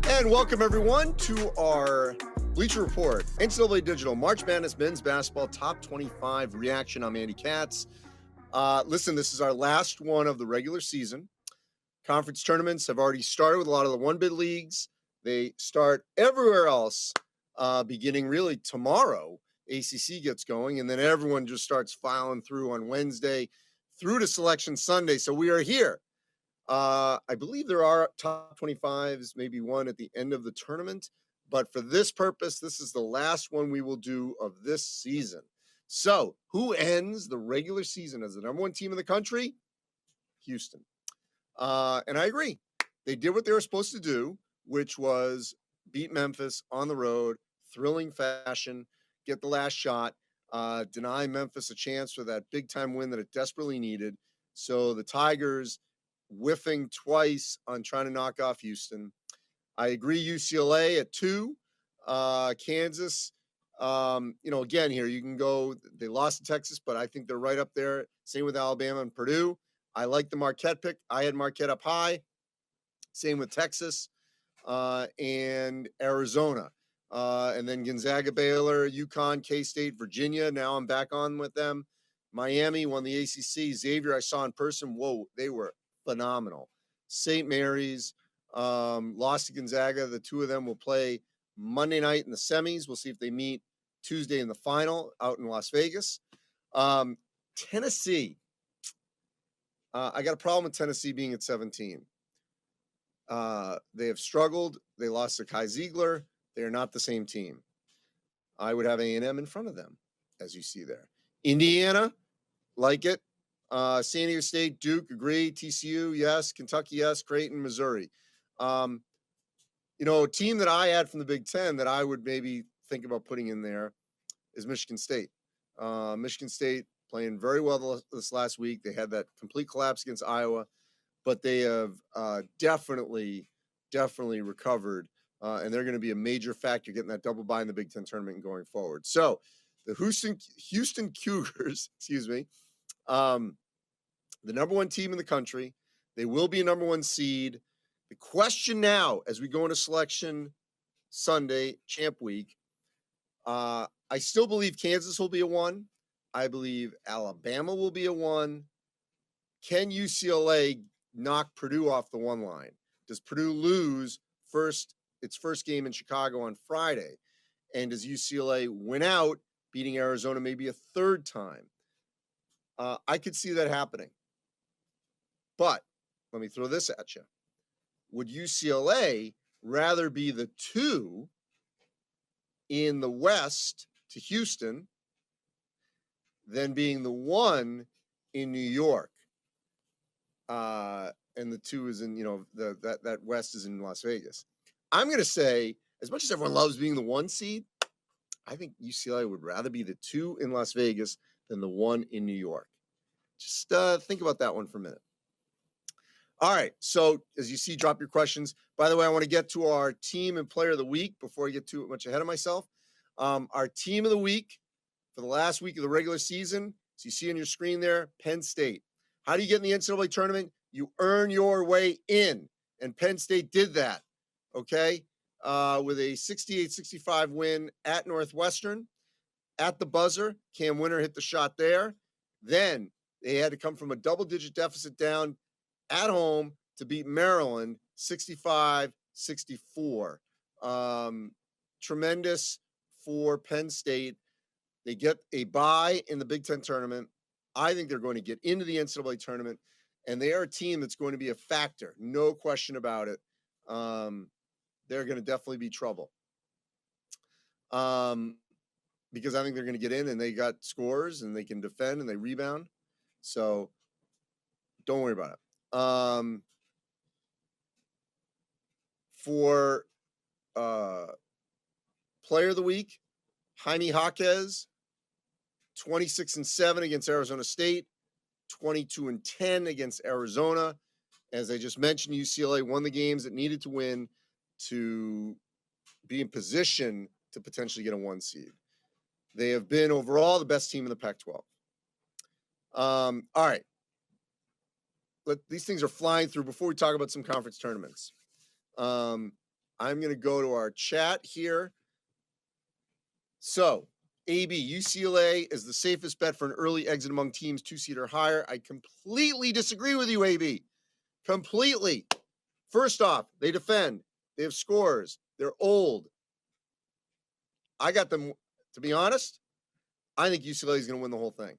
And welcome, everyone, to our Bleacher Report, NCAA Digital March Madness Men's Basketball Top 25 Reaction. I'm Andy Katz. Listen, this is our last one of the regular season. Conference tournaments have already started with a lot of the one-bid leagues. They start everywhere else, beginning really tomorrow. ACC gets going, and then everyone just starts filing through on Wednesday through to Selection Sunday. So we are here. I believe there are top 25s, maybe one at the end of the tournament. But for this purpose, this is the last one we will do of this season. So who ends the regular season as the number one team in the country? Houston. And I agree. They did what they were supposed to do, which was beat Memphis on the road, thrilling fashion, get the last shot, deny Memphis a chance for that big-time win that it desperately needed. So the Tigers whiffing twice on trying to knock off Houston. I agree UCLA at 2. Kansas, again, here you can go. They lost to Texas, but I think they're right up there. Same with Alabama and Purdue. I like the Marquette pick. I had Marquette up high. Same with Texas and Arizona. And then Gonzaga, Baylor, UConn, K-State, Virginia. Now I'm back on with them. Miami won the ACC. Xavier I saw in person. Whoa, they were phenomenal. St. Mary's lost to Gonzaga. The two of them will play Monday night in the semis. We'll see if they meet Tuesday in the final out in Las Vegas. Tennessee. I got a problem with Tennessee being at 17. They have struggled. They lost to Kai Ziegler. They are not the same team. I would have A&M in front of them, as you see there. Indiana, like it. San Diego State, Duke, agree. TCU, yes. Kentucky, yes. Creighton, Missouri. A team that I had from the Big Ten that I would maybe think about putting in there is Michigan State. Michigan State playing very well this last week. They had that complete collapse against Iowa, but they have definitely recovered, and they're going to be a major factor getting that double bye in the Big Ten tournament and going forward. So the Houston Cougars, the number one team in the country. They will be a number one seed. The question now, as we go into Selection Sunday, Champ Week, I still believe Kansas will be a 1. I believe Alabama will be a 1. Can UCLA knock Purdue off the 1 line? Does Purdue lose its first game in Chicago on Friday? And does UCLA win out, beating Arizona maybe a third time? I could see that happening. But let me throw this at you. Would UCLA rather be the 2 in the West to Houston than being the 1 in New York? And the 2 is in, that West is in Las Vegas. I'm going to say, as much as everyone loves being the 1 seed, I think UCLA would rather be the 2 in Las Vegas than the 1 in New York. Just think about that one for a minute. All right. So as you see, drop your questions. By the way, I want to get to our team and player of the week before I get too much ahead of myself. Our team of the week for the last week of the regular season, as you see on your screen there, Penn State. How do you get in the NCAA tournament? You earn your way in, and Penn State did that, okay, with a 68-65 win at Northwestern. At the buzzer, Cam Winter hit the shot there. Then they had to come from a double-digit deficit down at home to beat Maryland 65-64. Tremendous for Penn State. They get a bye in the Big Ten tournament. I think they're going to get into the NCAA tournament, and they are a team that's going to be a factor. No question about it. They're going to definitely be trouble. Because I think they're going to get in, and they got scores, and they can defend, and they rebound. So don't worry about it. For player of the week, Jaime Jaquez, 26-7 against Arizona State, 22-10 against Arizona. As I just mentioned, UCLA won the games it needed to win to be in position to potentially get a 1 seed. They have been overall the best team in the Pac-12. All right. These things are flying through before we talk about some conference tournaments. I'm going to go to our chat here. So, AB, UCLA is the safest bet for an early exit among teams 2-seed or higher. I completely disagree with you, AB. Completely. First off, they defend. They have scores. They're old. I got them, to be honest, I think UCLA is going to win the whole thing.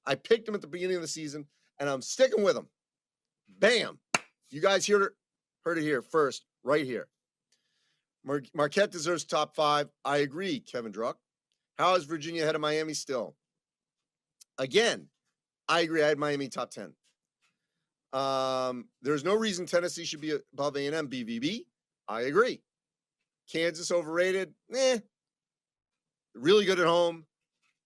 I picked them at the beginning of the season, and I'm sticking with them. Bam. You guys heard it here first, right here. Marquette deserves top 5. I agree, Kevin Druck. How is Virginia ahead of Miami still? Again, I agree. I had Miami top 10. There's no reason Tennessee should be above A&M BVB. I agree. Kansas overrated. Really good at home.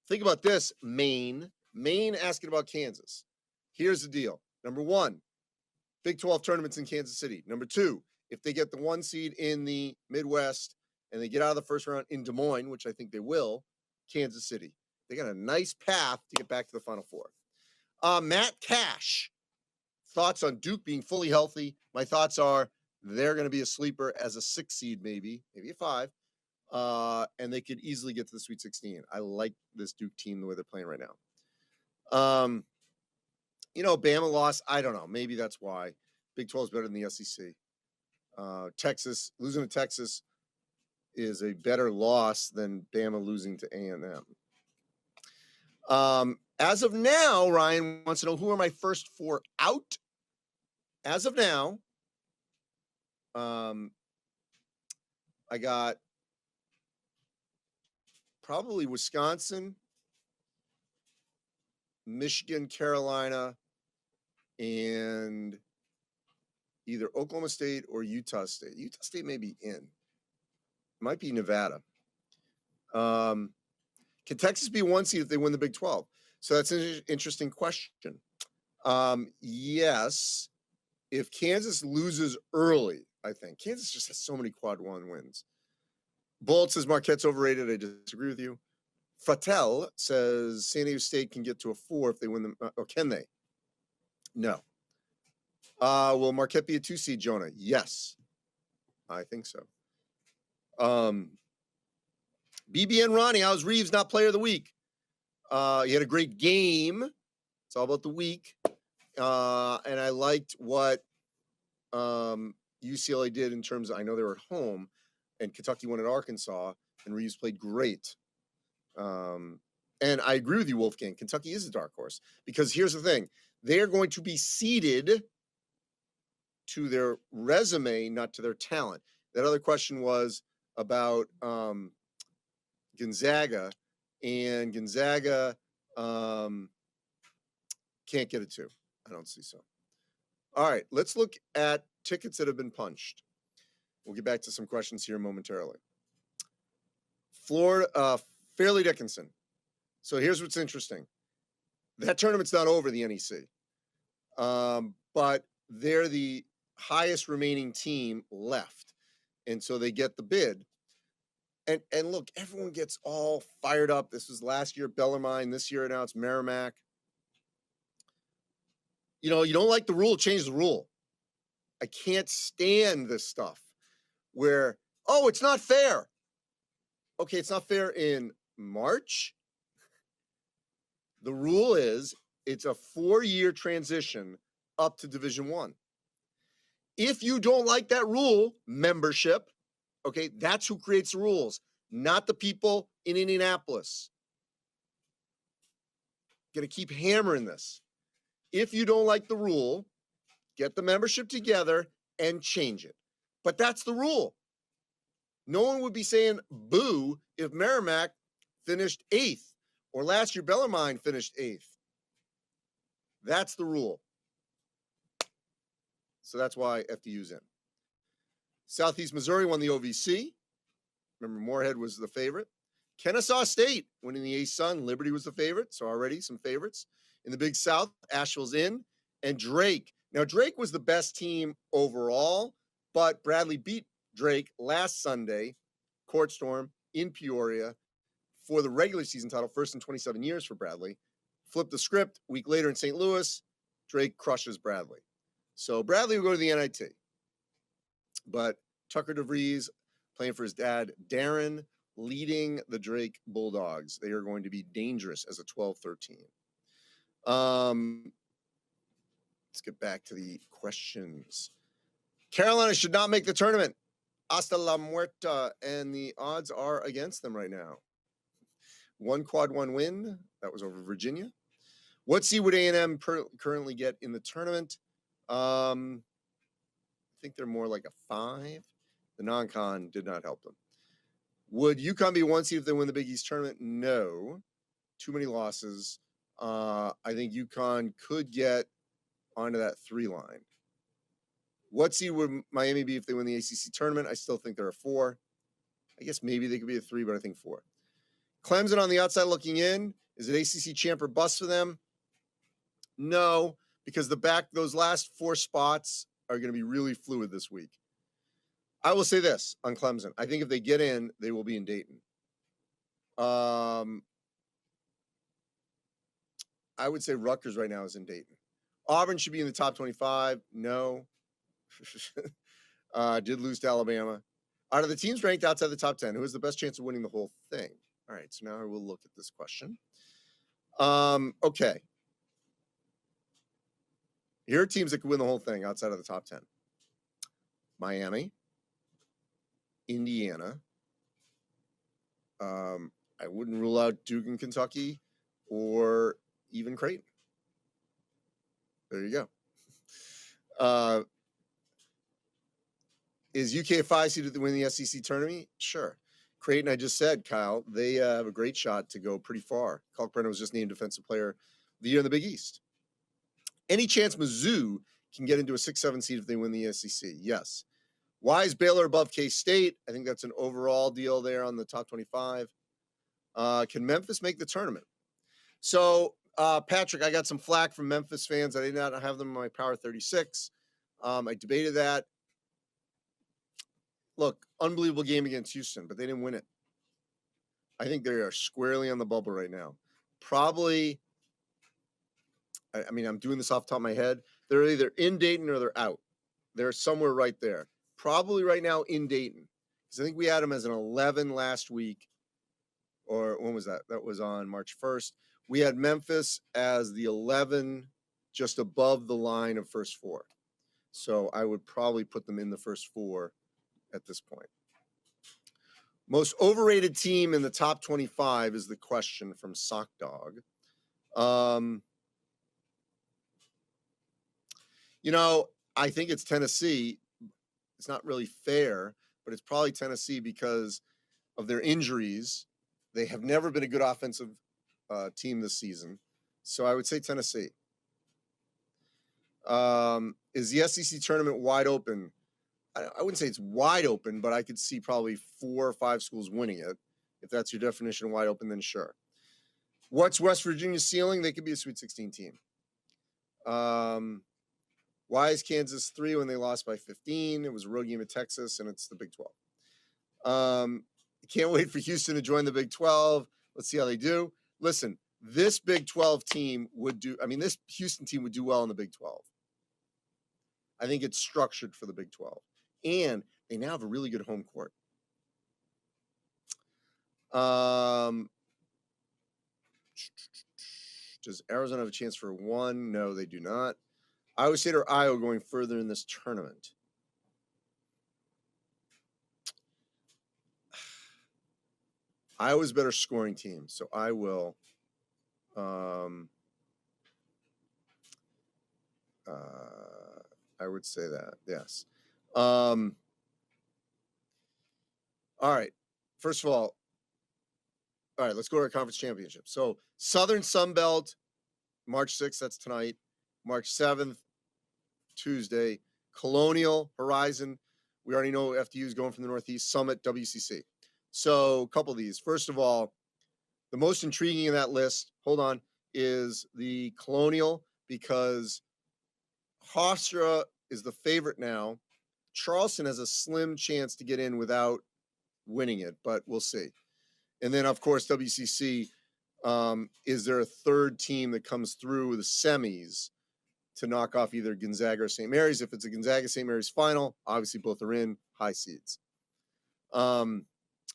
Think about this. Maine asking about Kansas. Here's the deal. Number 1, Big 12 tournaments in Kansas City. Number 2, if they get the 1 seed in the Midwest and they get out of the first round in Des Moines, which I think they will, Kansas City. They got a nice path to get back to the Final Four. Matt Cash, thoughts on Duke being fully healthy. My thoughts are they're going to be a sleeper as a 6 seed, maybe a 5. And they could easily get to the Sweet 16. I like this Duke team the way they're playing right now. Bama lost. I don't know. Maybe that's why. Big 12 is better than the SEC. Texas, losing to Texas is a better loss than Bama losing to A&M. As of now, Ryan wants to know, who are my first 4 out? As of now, I got probably Wisconsin, Michigan, Carolina, and either Oklahoma State or Utah State. Utah State may be in. Might be Nevada. Can Texas be 1 seed if they win the Big 12? So that's an interesting question. Yes. If Kansas loses early, I think. Kansas just has so many quad 1 wins. Bolt says Marquette's overrated. I disagree with you. Fattel says San Diego State can get to a 4 if they win the. Or can they? No. Will Marquette be a 2 seed, Jonah? Yes. I think so. BBN Ronnie, how's Reeves not player of the week? He had a great game. It's all about the week. And I liked what UCLA did in terms of, I know they were at home, and Kentucky won at Arkansas, and Reeves played great. And I agree with you, Wolfgang. Kentucky is a dark horse, because here's the thing. They're going to be seeded to their resume, not to their talent. That other question was about Gonzaga, and Gonzaga can't get it 2. I don't see so. All right, let's look at tickets that have been punched. We'll get back to some questions here momentarily. Florida, Fairleigh Dickinson. So here's what's interesting. That tournament's not over, the NEC. But they're the highest remaining team left. And so they get the bid. And look, everyone gets all fired up. This was last year Bellarmine. This year now it's Merrimack. You don't like the rule, change the rule. I can't stand this stuff where, it's not fair. Okay, it's not fair in March. The rule is it's a 4-year transition up to Division I. If you don't like that rule, membership, okay, that's who creates the rules, not the people in Indianapolis. Gonna keep hammering this. If you don't like the rule, get the membership together and change it. But that's the rule. No one would be saying boo if Merrimack finished 8th, or last year Bellarmine finished 8th. That's the rule. So that's why FDU's in. Southeast Missouri won the OVC. Remember, Moorhead was the favorite. Kennesaw State winning the ASUN. Liberty was the favorite, so already some favorites. In the Big South, Asheville's in. And Drake. Now, Drake was the best team overall, but Bradley beat Drake last Sunday, Court Storm, in Peoria, for the regular season title, first in 27 years for Bradley. Flipped the script, a week later in St. Louis, Drake crushes Bradley. So Bradley will go to the NIT. But Tucker DeVries playing for his dad, Darren, leading the Drake Bulldogs. They are going to be dangerous as a 12-13. Let's get back to the questions. Carolina should not make the tournament. Hasta la muerta. And the odds are against them right now. 1 quad 1 win. That was over Virginia. What seed would A&M currently get in the tournament? I think they're more like a 5. The non-con did not help them. Would UConn be 1 seed if they win the Big East tournament? No. Too many losses. I think UConn could get onto that 3 line. What seed would Miami be if they win the ACC tournament? I still think they're a 4. I guess maybe they could be a 3, but I think 4. Clemson on the outside looking in. Is it ACC champ or bust for them? No, because those last 4 spots are going to be really fluid this week. I will say this on Clemson. I think if they get in, they will be in Dayton. I would say Rutgers right now is in Dayton. Auburn should be in the top 25. No. Did lose to Alabama. Out of the teams ranked outside the top 10, who has the best chance of winning the whole thing? All right, so now I will look at this question. Okay. Here are teams that could win the whole thing outside of the top 10. Miami, Indiana. I wouldn't rule out Duke and Kentucky or even Creighton. There you go. Is UK a 5 seed to win the SEC tournament? Sure. Creighton, I just said, Kyle, they have a great shot to go pretty far. Kalkbrenner was just named Defensive Player of the Year in the Big East. Any chance Mizzou can get into a 6-7 seed if they win the SEC? Yes. Why is Baylor above K-State? I think that's an overall deal there on the top 25. Can Memphis make the tournament? So, Patrick, I got some flack from Memphis fans. I did not have them in my Power 36. I debated that. Look, unbelievable game against Houston, but they didn't win it. I think they are squarely on the bubble right now. Probably, I mean, I'm doing this off the top of my head. They're either in Dayton or they're out. They're somewhere right there. Probably right now in Dayton. Because I think we had them as an 11 last week. Or when was that? That was on March 1st. We had Memphis as the 11 just above the line of first 4. So I would probably put them in the first 4 at this point. Most overrated team in the top 25 is the question from Sock Dog. I think it's Tennessee. It's not really fair, but it's probably Tennessee because of their injuries. They have never been a good offensive team this season. So I would say Tennessee. Is the SEC tournament wide open? I wouldn't say it's wide open, but I could see probably 4 or 5 schools winning it. If that's your definition of wide open, then sure. What's West Virginia's ceiling? They could be a Sweet 16 team. Why is Kansas 3 when they lost by 15? It was a road game at Texas, and it's the Big 12. Can't wait for Houston to join the Big 12. Let's see how they do. Listen, this Big 12 team this Houston team would do well in the Big 12. I think it's structured for the Big 12. And they now have a really good home court. Does Arizona have a chance for 1? No, they do not. Iowa State or Iowa going further in this tournament? Iowa's a better scoring team, so I will. I would say that, yes. All right. First of all, let's go to our conference championship. So Southern Sun Belt, March 6th, that's tonight. March 7th, Tuesday. Colonial, Horizon. We already know FDU is going from the Northeast. Summit, WCC. So a couple of these. First of all, the most intriguing in that list, is the Colonial because Hofstra is the favorite now. Charleston has a slim chance to get in without winning it, but we'll see. And then, of course, WCC, is there a third team that comes through the semis to knock off either Gonzaga or St. Mary's? If it's a Gonzaga-St. Mary's final, obviously both are in, high seeds.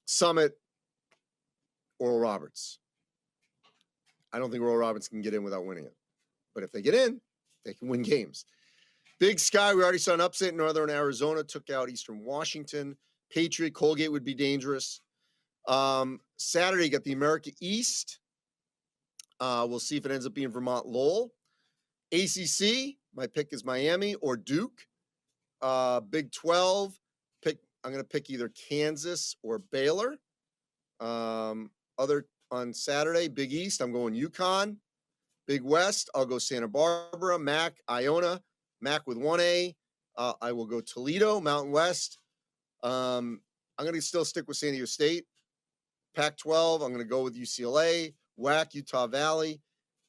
Summit, Oral Roberts. I don't think Oral Roberts can get in without winning it. But if they get in, they can win games. Big Sky, we already saw an upset in Northern Arizona, took out Eastern Washington. Patriot, Colgate would be dangerous. Saturday, got the America East. We'll see if it ends up being Vermont Lowell. ACC, my pick is Miami or Duke. Big 12, I'm going to pick either Kansas or Baylor. Other on Saturday, Big East, I'm going UConn. Big West, I'll go Santa Barbara, Mac, Iona. Mac with 1A. I will go Toledo, Mountain West. I'm going to still stick with San Diego State. Pac-12, I'm going to go with UCLA. WAC, Utah Valley.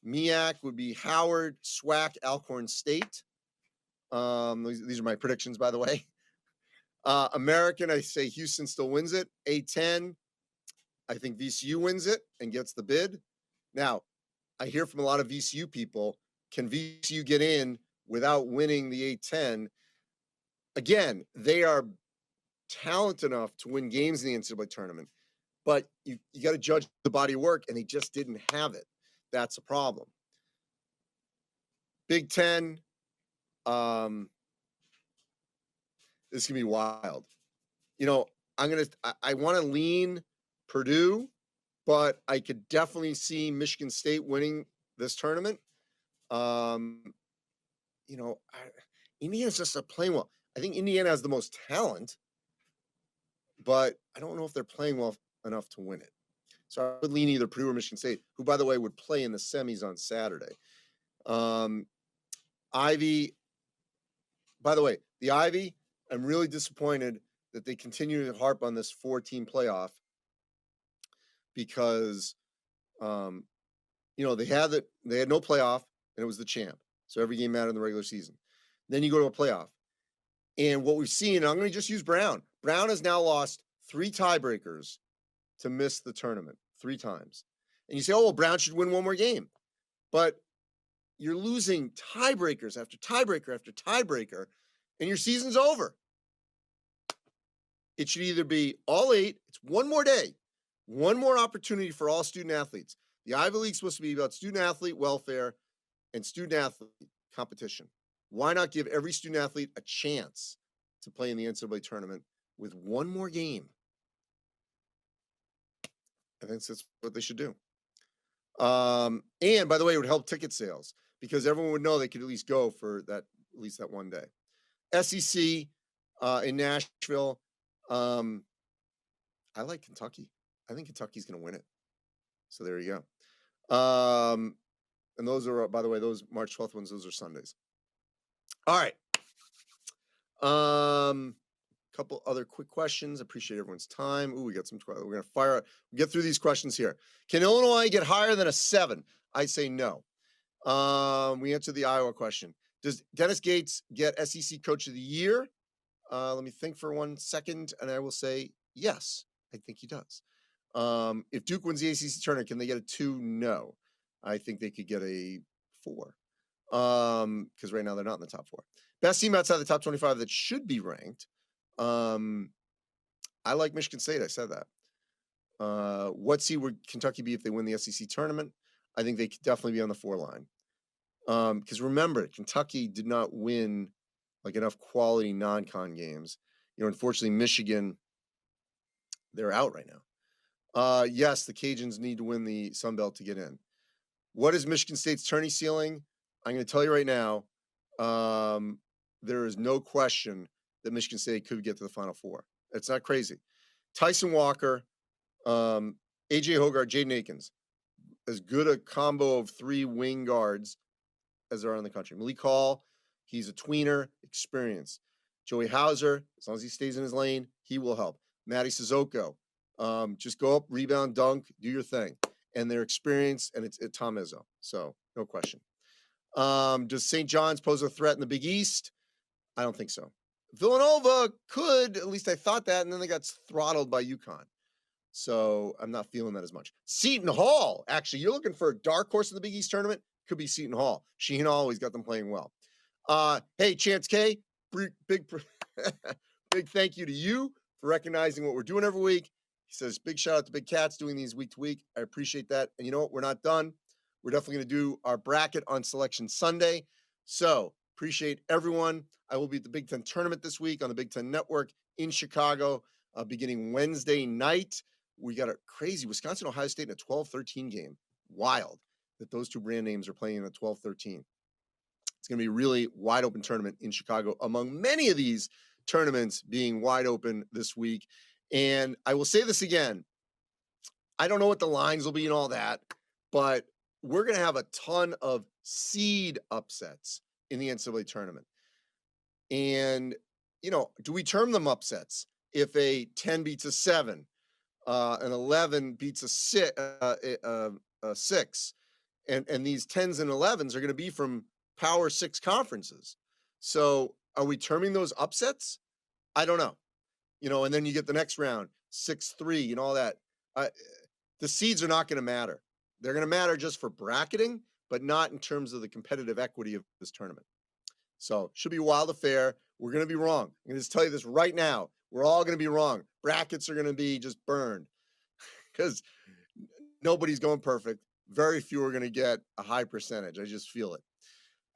MEAC would be Howard, SWAC, Alcorn State. These are my predictions, by the way. American, I say Houston still wins it. A10, I think VCU wins it and gets the bid. Now, I hear from a lot of VCU people, can VCU get in without winning the A10? Again, they are talented enough to win games in the NCAA tournament, but you got to judge the body of work, and they just didn't have it. That's a problem. Big Ten, this is gonna be wild. You know, I want to lean Purdue, but I could definitely see Michigan State winning this tournament. You know, Indiana's just playing well. I think Indiana has the most talent, but I don't know if they're playing well enough to win it. So I would lean either Purdue or Michigan State, who, by the way, would play in the semis on Saturday. Ivy, by the way, the Ivy, I'm really disappointed that they continue to harp on this 4-team playoff because, you know, they had no playoff and it was the champ. So every game mattered in the regular season. Then you go to a playoff. And what we've seen, I'm going to just use Brown. Brown has now lost 3 tiebreakers to miss the tournament 3 times. And you say, oh, well, Brown should win one more game. But you're losing tiebreakers after tiebreaker after tiebreaker, and your season's over. It should either be all 8, it's one more day, one more opportunity for all student athletes. The Ivy League's supposed to be about student athlete welfare and student athlete competition. Why not give every student athlete a chance to play in the NCAA tournament with one more game? I think that's what they should do. And by the way, it would help ticket sales because everyone would know they could at least go for that, at least that one day. SEC in Nashville. I like Kentucky. I think Kentucky's going to win it. So there you go. And those are, by the way, those March 12th ones, those are Sundays. All right. Couple other quick questions. Appreciate everyone's time. Ooh, we got some. We're going to get through these questions here. Can Illinois get higher than a 7? I say no. We answered the Iowa question. Does Dennis Gates get SEC Coach of the Year? Let me think for 1 second, and I will say yes. I think he does. If Duke wins the ACC tournament, can they get a 2? No. I think they could get a 4. Because right now they're not in the top 4. Best team outside the top 25 that should be ranked. I like Michigan State. I said that. What seed would Kentucky be if they win the SEC tournament? I think they could definitely be on the 4 line. Because remember, Kentucky did not win like enough quality non-con games. You know, unfortunately, Michigan, they're out right now. Yes, the Cajuns need to win the Sun Belt to get in. What is Michigan State's tourney ceiling? I'm going to tell you right now, there is no question that Michigan State could get to the Final 4. It's not crazy. Tyson Walker, AJ Hogarth, Jaden Akins, as good a combo of 3 wing guards as there are in the country. Malik Hall, he's a tweener, experienced. Joey Hauser, as long as he stays in his lane, he will help. Matty Sissoko, just go up, rebound, dunk, do your thing. And they're experienced, and it's Tom Izzo. So, no question. Does St. John's pose a threat in the Big East? I don't think so. Villanova could, at least I thought that, and then they got throttled by UConn. So I'm not feeling that as much. Seton Hall, actually, you're looking for a dark horse in the Big East tournament? Could be Seton Hall. Sheen always got them playing well. Hey, Chance K, big Big thank you to you for recognizing what we're doing every week. He says, big shout out to Big Cats doing these week to week. I appreciate that. And you know what? We're not done. We're definitely going to do our bracket on Selection Sunday. So appreciate everyone. I will be at the Big Ten tournament this week on the Big Ten Network in Chicago, beginning Wednesday night. We got a crazy Wisconsin, Ohio State in a 12-13 game. Wild that those two brand names are playing in a 12-13. It's going to be a really wide open tournament in Chicago, among many of these tournaments being wide open this week. And I will say this again. I don't know what the lines will be and all that, but we're going to have a ton of seed upsets in the NCAA tournament. And, you know, do we term them upsets? If a 10 beats a 7, an 11 beats a 6, and these 10s and 11s are going to be from Power 6 conferences. So are we terming those upsets? I don't know. You know, and then you get the next round, 6-3 and all that. The seeds are not going to matter. They're going to matter just for bracketing, but not in terms of the competitive equity of this tournament. So should be a wild affair. We're going to be wrong. I'm going to just tell you this right now. We're all going to be wrong. Brackets are going to be just burned because nobody's going perfect. Very few are going to get a high percentage. I just feel it.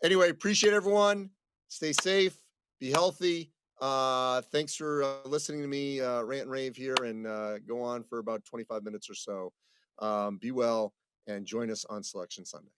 Anyway, appreciate everyone. Stay safe. Be healthy. Thanks for listening to me rant and rave here and go on for about 25 minutes or so. Be well and join us on Selection Sunday.